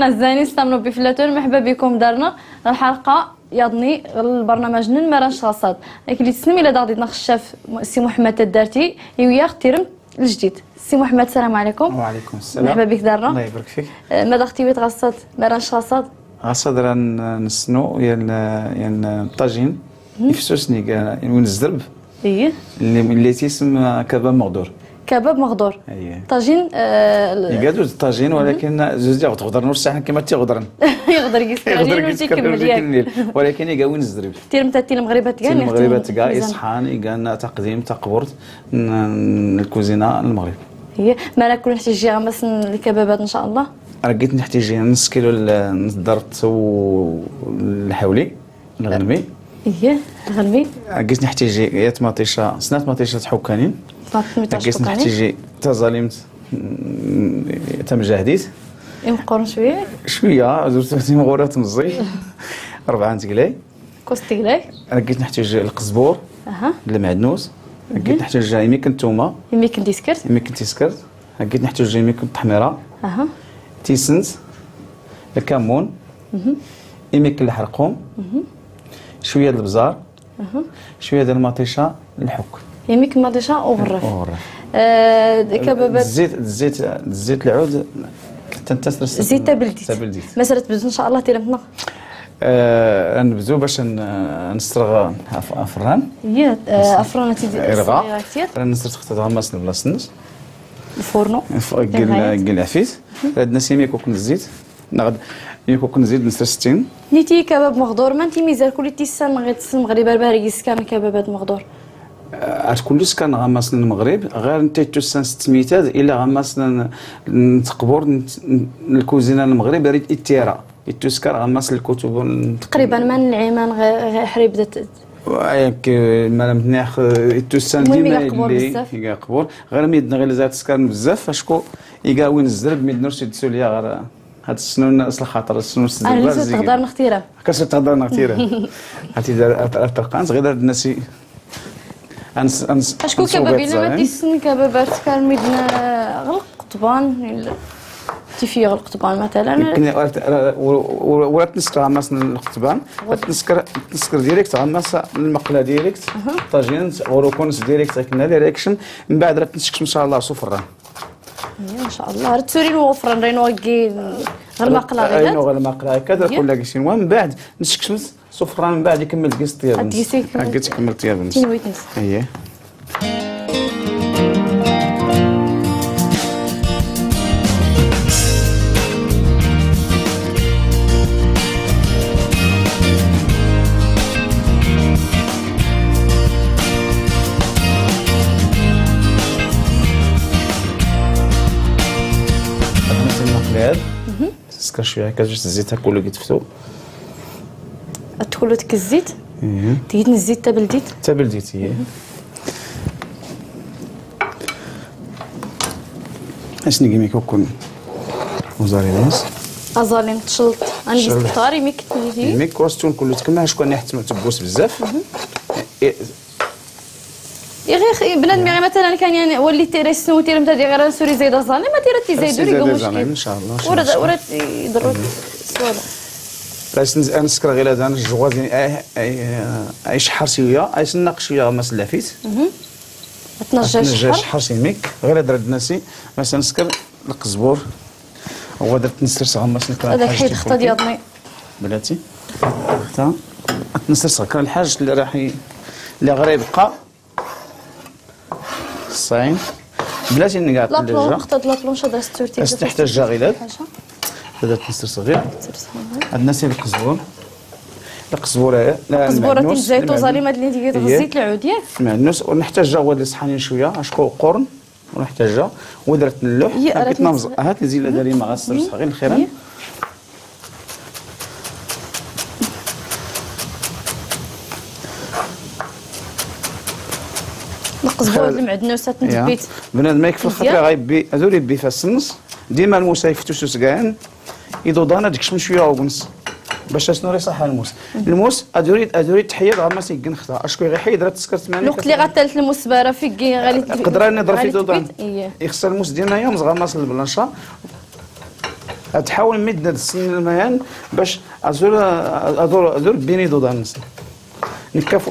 شكرا أعزائي استمروا بفلاتون. مرحبا بكم دارنا الحلقة يضني البرنامج نمرة شخصات لكن اللي تسلم إلى دغدي نخشف سي محمد الدارتي يويا اختيرم الجديد. سي محمد السلام عليكم. وعليكم السلام. مرحبا بك دارنا. الله يبارك فيك. ماذا اختيبت غصات مرة شخصات؟ غصات راه نسنو يعني الطاجين يفسوسني وين الزرب اللي تيسم كباب مغدور. كباب مغدور. اييه. طاجين يقادو الطاجين ولكن زوج ديال تغدر نص ساعه كما تيغدرن. يقدر يكمل ياك ولكن يقاوين الزرب. تيرم تاتي المغربات كاع المغربات كاع يصحان يقالنا تقديم تقبرت الكوزينه المغرب. هي ما ناكل نحتاج غمس الكبابات ان شاء الله. لقيت نحتاج نص كيلو الدرت والحولي الغنمي. ايه الغنمي. لقيت نحتاج يا طماطيشه سنات طماطيشه حكانين. لقيت نحتاج تزاليمت تم جاهديت. يمقرن شويه زرت مغورات مزي 4 تقلاي كوس تقلاي. لقيت نحتاج القزبور المعدنوس. لقيت نحتاج يمكن الثومه يمكن تيسكرت لقيت نحتاج يمكن التحميره تيسنت الكمون يمكن الحرقوم شويه د البزار شويه ديال المطيشه الحك يمكن المطيشه وغرف كبابات الزيت العود تنتسر زيت تبلديت مساله تبدو ان شاء الله تيرمتنا نبدو باش نسترغ افران يا افران كثير نسترغ تغمس البلاصه النص الفورنو قل عفيس عندنا سيمي كوكن الزيت ناخذ يكون نزيد نص 60 نيتي كباب مغدور ما انتي ميزال كل تيسان غير المغرب الباري كان كبابات مغدور كلش كان غمسنا المغرب غير انت تسان 600 الا غمسنا نتقبر الكوزينه المغرب ريت التيرا التسكر غمس الكتب تقريبا من العيمان غير حريب ياك مالا منيح التسان ديما اللي يقبر غير ميدنا غير زاد تسكر بزاف فاشكو يقاوين الزرب ميدنا يدسوا ليا غير هاد السنون اصل خاطر السنون انا لازم تقدر نختيرها كاش تقدر نختيرها هاتي دار الطرقان غير دار الناس اشكون كبابينا ما تيسن كبابات كان ميدنا غلق قطبان تيفي غلق قطبان مثلا يمكن ولا تنسكر غمسنا القطبان تنسكر ديريكت غمس المقله ديريكت طاجين وروكونس ديريكت كنا ديريكشن من بعد راه تنسكش ان شاء الله سفره ان شاء الله تسوري وفرن رينو كي غير المقله غير المقله كذا كلها كيسين من بعد نسكشمس سفران من بعد يكمل كيس طياب قلت كمل طياب اييه تسكر شويه كتجي الزيت كله كيتفتو تدخلوا ديك الزيت تيدن الزيت تبلديت هي اش نقي كون وزارينس ازالين تشلط عندي سكطاري ميك تيدي ميك كوستون كله تكمل شكون نحت تبوس بزاف يا غير بنادم غير مثلا كان يعني ولي تيري سنو تيري متا غير سوري زايده زالي ما تيري تيزايدوا لي مشكل ان شاء الله ورا يضروا الصوالح باش نسكر غير هذا الجوازين اي شحر شويه اي سنق شويه غمس اللافيت تنجى شحر سيميك غير هذا الناسي باش نسكر القزبور هو درت نسرس غمس نكرا هذا حيد خطا ديالني بلاتي حتى نسرس كان الحاج اللي راح اللي غير يبقى الصين بلاتي نقعد لا خطات لا بلونشه داز تورتي باش تحتاج غيلات هذا تنسر صغير عندنا سير القزبور القزبوره القزبوره تيزايتو زاليمه اللي تيجي الزيت العود ياك معدنوس ونحتاج هو اللي صحانين شويه اشكو قرن ونحتاج ودرت اللوح هاك نمز هاك زيله داري ما غسر صغير الخيرا القزبور المعدنوسه تنبيت بنادم يكفي الخطره غايبي هذول يبي في السنس ديما الموس يفتوسو سكان يدودانا ديك شويه وغنس باش شنو صح الموس ادوري تحيد غمس يكنختا اشكو غير حيد راه تسكرت معنا الوقت اللي غتالت الموس بارا فيك غالي قدر نضرب في دودان يخسر الموس ديالنا يوم غمس البلانشا تحاول مد السن الميان باش ادور بيني دودان نسن نكافو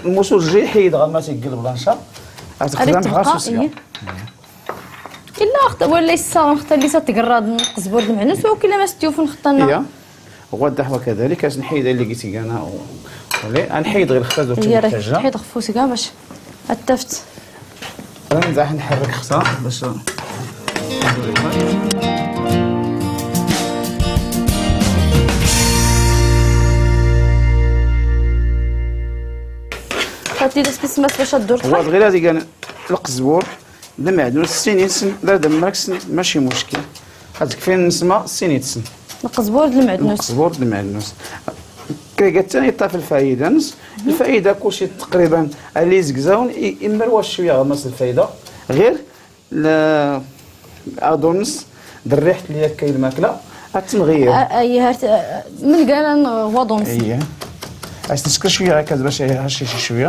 الموسو الجاي حيد غير ما تيقلب لانشا غتخدم غير سوسيه الا ولا يسا نختار لي تقراد نقزبور المعنوس وكلا ما ستيو فين خطنا هي والدحوه كذلك اش نحيد اللي قلتي انا ولا نحيد غير الختا درت هي راه نحيد خفوس كاع باش التفت انا نزاح نحرك ختا باش هاتي داك السماس باش الدور هو غير هذه كان القزبور المعدنوس السينيت سن لا دمك سن ماشي مشكل هذيك فين نسمى السينيت سن القزبور المعدنوس القزبور المعدنوس كريكا الثاني طاف الفائده الفائده كلشي تقريبا اللي زكزاون يمروا شويه غمس الفائده غير ادونس دريحت ليا كاين الماكله غتنغير من قال هو دونس عايز تسكر شويه هكا باش هشي شويه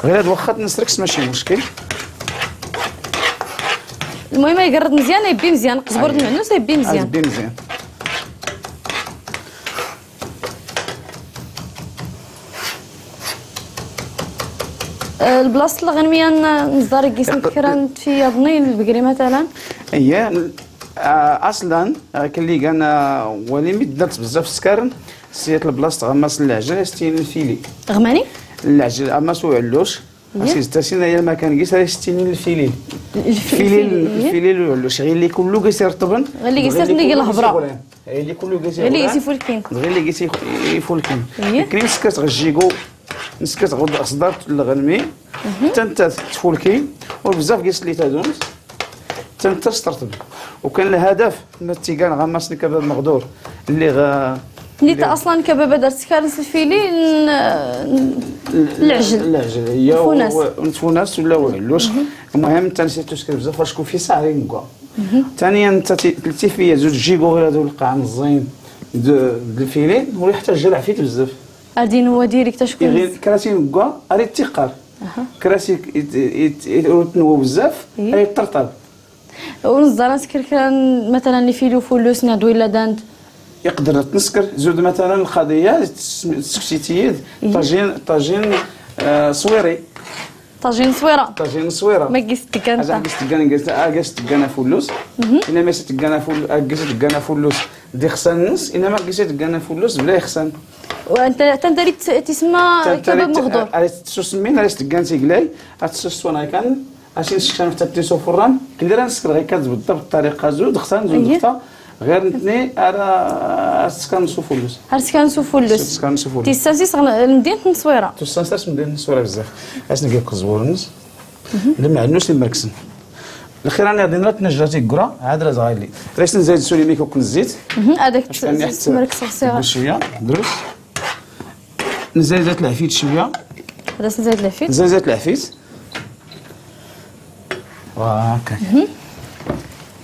غير هاد واخا تنسركس ماشي مشكل المهم يقرد مزيان يبي مزيان قزبور المعنوس يبي مزيان يبي مزيان البلاصه اللي غنميا نزار كيس نكران في يضني البقري مثلا هي اصلا كلي كان ولي درت بزاف السكر سيت البلاصه غماس العجل ستين الفيلي غماني العجل غماسو علوش اسيس تاسينا يا ما كان كيس ستين الفيلي الفيلي والعلوش غير اللي كله كيصير طبن غير اللي كيصير نيجي الهبره اللي كله كيصير غير اللي يفولكين غير اللي يفولكين كريم مسكت غجيكو مسكت غد صدرت الغنمي تنت تفولكي وبزاف كيس اللي تادونس تنت ترطب وكان الهدف من التيكان غمسني كباب مغدور اللي نيت اصلا كبابه درت كارنس الفيلي العجل هي ونتفوناس ولا علوش المهم انت نسيت تسكر بزاف واش كون في ساعه نكوا ثانيا انت تلتي فيا زوج جيكو غير هذو القاع الزين الفيلي ويحتاج جلع فيت بزاف غادي هو ديريكت شكون غير كراسي نكوا اريد تيقار كراسي يتنوى بزاف يطرطب ونزار نسكر كان مثلا اللي فيلو فولوس نادو الا داند يقدر تنسكر زود مثلا القضيه سكسيتيد طاجين صويري طاجين صويره ما كيس تكان هذا كيس تكان فولوس الا ما تكان فولوس دي خصان النص الا ما تكان فولوس بلا يخصان وانت تندري تسمى كباب مغدور تسمين راه تكان تيقلاي تسوس وانا كان عشان نشكل حتى تيسو فران كندير نسكر غير بالضبط الطريقه زود خصان زود خطا غير نتني على سكان فولوس سكان فولوس تيساسيس مدينه النصويره تساسيس مدينه النصويره بزاف اسنا كيبقى قزبورنس المعنوس المركسن الاخيراني غادي نرات نجاتي كرا عاد راه صغايلي ريس نزيد سوليمي كوك نزيت هذاك المركس صغيره شويه دروس نزيد زيت العفيت شويه هذا زيت العفيت زيت العفيت وهكا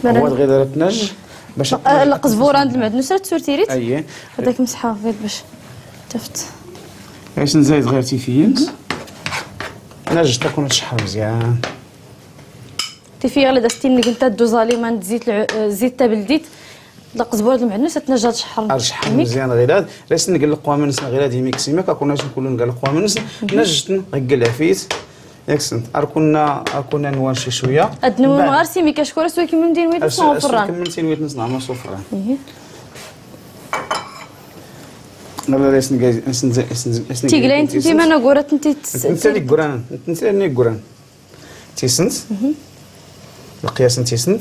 هو غير تنج باش القزبور عند المعدنوس راه تسورتيريت اييه هذاك مسحه غير باش تفت باش نزيد غير تيفينت نجد تكون تشحر مزيان تيفي غير دازتي قلت دوزالي ما زيت تبلديت القزبور المعدنوس تنجا تشحر مزيان غير هذا راه نقلقوا من غير هذه ميكسيما كنا نقولوا نقلقوا من نجد نقل عفيت اكسنت كنا نوانشي شويه ادنو غير سيمي كشكور سوي كيما ندير ويت نصنعو فران كيما ندير ويت نصنعو فران لا ريس نجي تيقلا انت ما انا قرات انت لي قران انت لي قران تيسنت القياس تيسنت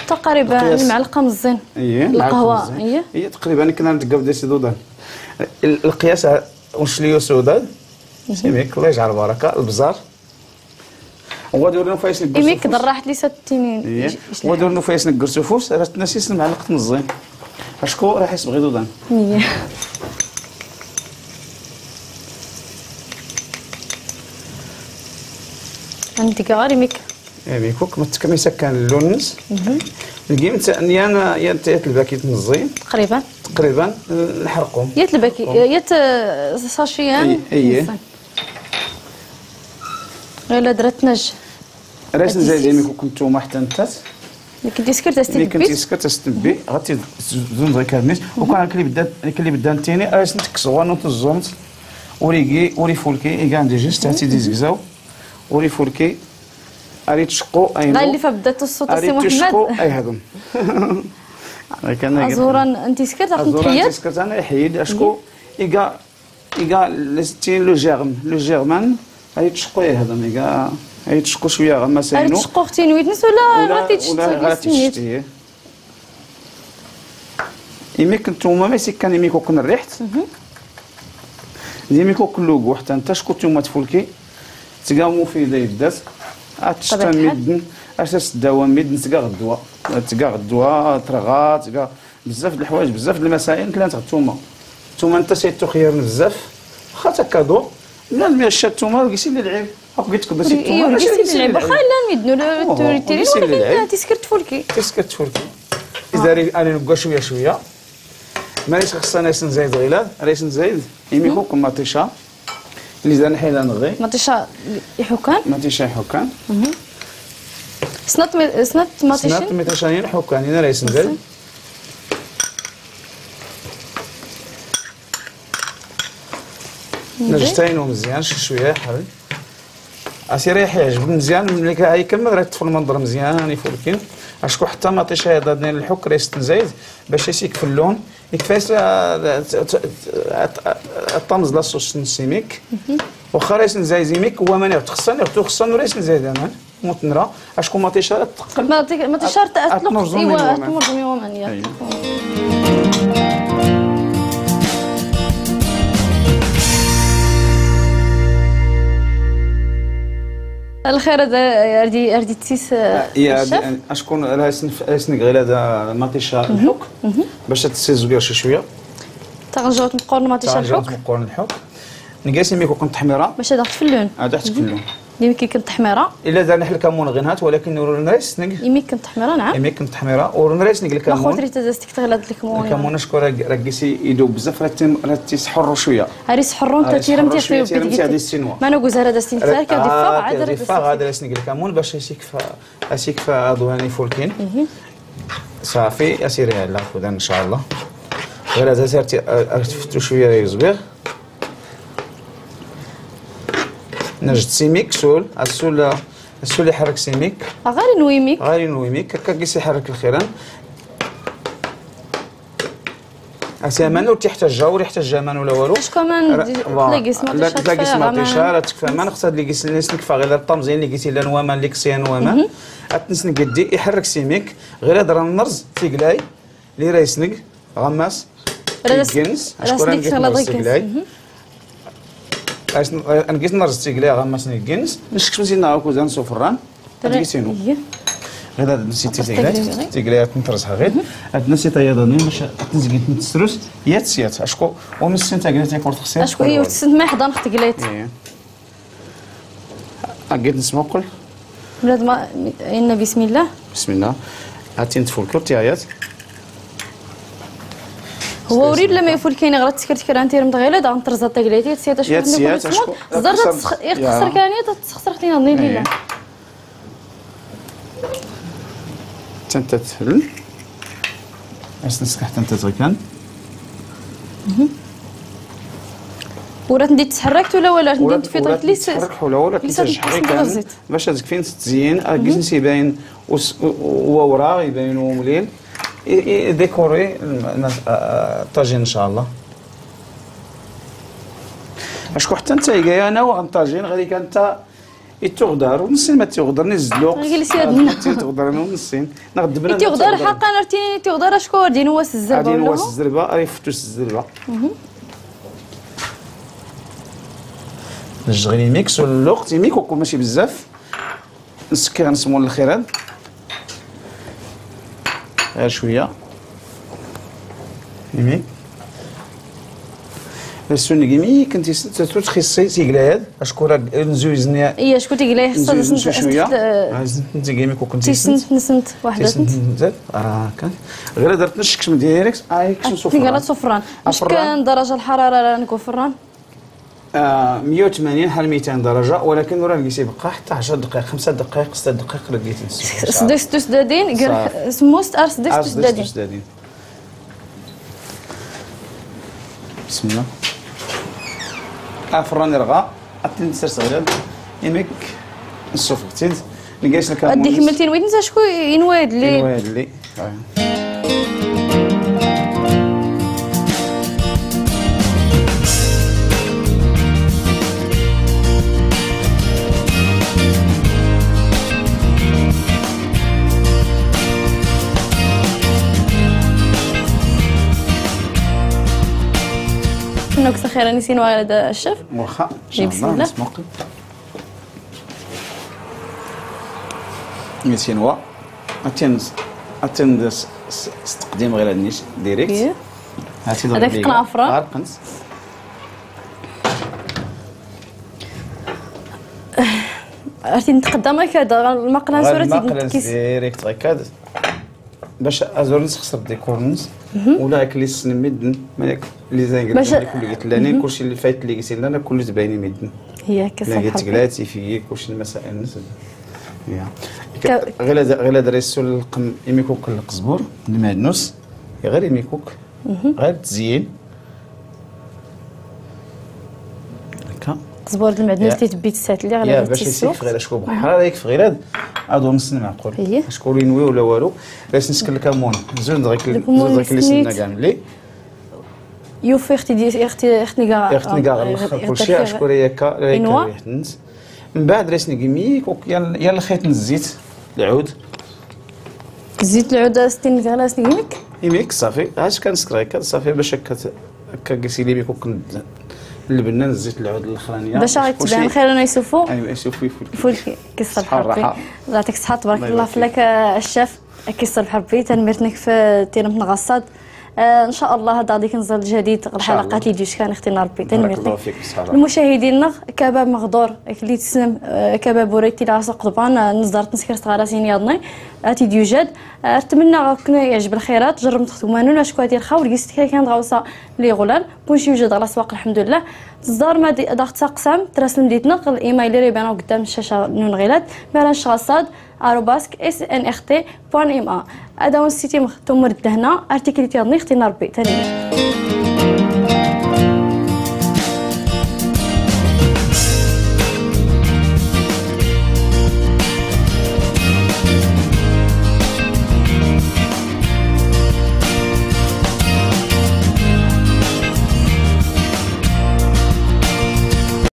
تقريبا المعلقه مزين القهوه هي تقريبا كنا ندقاو ديال سودان القياس ونشليو سودان سيميك الله يجعل البركه البزار هو دورنا فايس نقرصو يميك ضراحت لي 60 هو دورنا فايس نقرصو فوس راه تنسيس المعلقه مزين اشكو راه يحس بغي دودان عندك غير يميك يميكوك ما يسكن اللونس القيمه انا يا الباكيت مزين تقريبا نحرقهم يا الباكي يا ساشيان غير درت نج راس نزيد يميكوك نتوما حتى نتات اللي كنتي سكرت اللي كنتي سكرت تستبي غادي تزون غير كارنيت وكان اللي بدا الثاني راس نتكسو نوت الزونت وري فولكي كاع ندي جيست تاعتي ديزكزاو وري فولكي اري تشقو اي لا اللي فبدات الصوت السي محمد اي هضم ازورا انت سكرت عطيت ازورا حيات سكرت انا يحيد اشكو إيجا لستي لو جيرمان هاي تشقو يهضم إيجا هاي تشقو شويه غمسينو هاي تشقو اختي نويتنس ولا غادي تشتي ولا غادي تشتي يميك نتوما ماشي كان يميكو كن الريحت يميكو كلوغو حتى انت شكون نتوما تفولكي تقامو في يدات اتشتا ميدن اساس الدواء ميدن تلقى غدوه ترغا تلقى بزاف د الحوايج بزاف د المسائل كلانت نتوما انت سيتو خيار بزاف واخا تكادو لا الميرشا التوما لقيتي لي العيب بقيت تقدر شي التوما لقيتي لي العيب واخا لا نمدنو التوريتيري ولكن تيسكرت فولكي اذا انا نبقى شويه مانيش خصنا نزيد غيلاد ريش نزيد يميكو كما مطيشه اللي زاد نحيدها نغي مطيشه يحكان سنات مطيشين حكان هنا ريش نزيد نجتينو مزيان شويه حل اسير يعجبني مزيان ملي كيكمل راه يطفي المنظر مزيان يفولكين اشكو حتى مطيشه هذا ديال الحك راه تنزايد باش يسيك اللون يكفاش الطمز لاصوص نسيميك واخا راه نزايد زيميك هو ماني خصنا راه نزايد انا متنرا اشكو مطيشه تقل مطيشه تطلق ايوا تمرجمي ومانيا الخير هذا ردي تسيس يا اشكون راسن غير هذا مطيشه الحك باش تسيزو ليها شويه تغنجوت مقورن مطيشه الحك نقاسي ميكو كنت تحميره باش هذا في اللون هذا حتى في اللون يمكن كنت تحميره الا دار نحل كمون غينهات ولكن نورنريس يمكن كنت تحميره نعم يمكن تحميره ورنريس نقول الكمون ما خاطري تزاستك تغلط الكمون الكمون شكون راه كيسي يدوب بزاف راه تيسحروا شويه هاري سحرون تا تيرمتي ما نقول هذا دستين تاعك دي فاغ عاد راه نقول الكمون باش يسيكفى اضواني فولكين صافي اسيري على خذ ان شاء الله غير هذا سيرتي فتو شويه يصبغ نجد سيميك سول السول يحرك سيميك غير نويميك هكا كيس يحرك الخيران اسامان وتحتاج وريحه الجمال ولا والو اش كمان تلاقيس مطيشه راه تكفى ما نقصد اللي قيس الناس نكفى غير الطمزين اللي قيتي لا نوامان اللي كسيان نوامان اتنسن قدي يحرك سيميك غير هضر النرز تيقلاي اللي راه يسنق غماس كينس اشكون نقيت انا قيت نرز تيقلاي غماسني كينس نشكش مزيان هاكو زان سفران تقيسينو غير هذا نسيتي تيقلاي تنترزها غير هاد نسيت ايضا باش تنزقي تنتسروس يات اشكو ومسين تاقلي تيكورت خصير اشكو هي وتسنت ما حضن تقليت اكيد نسموكل بلاد ما ان بسم الله هاتي نتفولكو تيايات هو وريد لما يفول كاين غير تسكرت كرا انت رمض غير دا نطرزا تاكليتي تسيت شكون زرت يخسر كاني تخسر خلينا نضني لينا تنت تفل اس نسكح تنت زغكان ورات ندي تحركت ولا ندي في طريق لي تحرك ولا تنتج باش هذيك فين تزيين كيس يبين ورا يبينوا مليل ديكوري الطاجين ان شاء الله اشكو حتى انت انا وغنطاجين غادي كانت يتغدر ونسين ما تغدر نزلو جلسي هادنا تغدر انا ونسين نغدبنا تغدر حقا رتيني تغدر اشكو دي نواس الزربه ولا نواس الزربه راه يفتوس الزربه نشغلي ميكس والوقت يميكو ماشي بزاف نسكر نسمو الخيران غير شويه يميك السن كيمي كنتي تخصي تيقلاد اشكو راه نزوزني اي شكون تيقلاه حصل شويه انت كيمي كنتي نسنت واحده كان غير درت نشكشم ديريكت كشم سفران قالت سفران واش كان درجه الحراره راه نكون فران 180 حال 200 درجه، ولكن راه لقيتي بقى حتى 10 دقائق 5 دقائق 6 دقائق لقيتي سدس سدادين قال سموست ار سدس سدادين. بسم الله. فراني رغا عطيني سير صغير يمك نشوف كتير لقيت لك هذيك ملتين ويت نتا شكون ينواد لي نكسة خير نسينا هذا الشيف واخا بسم الله نسينا اتندس استقدم غير النيش ديريكت هذاك قنافره عرفتي نتقدم هكذا المقلاص ولا ديريكت هكذا باش ازور نسخسر الديكور ولا اكلي السن مدن مالك اللي زين قلت لك كل قلت لاني كلشي اللي فايت اللي قلت لنا كله تبايني مدن هي كصح لا تقلاتي فيه كلشي المسائل نسد غير دريسو القم يميكوك القزبور المعدنوس غير يميكوك غير تزيين هكا قزبور المعدنوس اللي تبيت الساتلي غير باش يسيف غير شكون بحال يكفي غير هادو نص معقول شكون ينوي ولا والو باش نسكن الكمون زون دغيك اللي سنة كاع ملي يوفي اختي كاع كلشي شكون هكا ريحتنس من بعد ريسني كيميك يلا خيط الزيت العود زيت العود 60 غلاس يميك صافي عاد كنسكر هكا صافي باش هكا كيسي لي بيكوك اللبنه الزيت العود الاخرانيه باش غيتبان خير انا يسوفو ايوا يسوفو يفول كيصبح ربي يعطيك الصحه تبارك الله فيك الشيف كيصبح ربي تنمرتنك في تيرم نغصاد ان شاء الله هذا غادي كنزل جديد الحلقات اللي تجي كان اختنا ربي تنمرتك المشاهدين كباب مغدور اللي تسلم كباب وريتي لاصق قضبان نزرت نسكر صغاراتين ياضني اتي ديوجاد اتمنى كنا يعجب الخيرات جرب تخدموا لنا شكون ديال الخاور قيست كان غوصه لي غولان كلشي يوجد على الاسواق الحمد لله تصدر ما ضغط اقسام تراسل ديتنا الايميل اللي يبان قدام الشاشه نون غيلات مهران شغصاد @snrt.ma هذا هو السيتي تمر الدهنه ارتيكليتي اختي ربي ثاني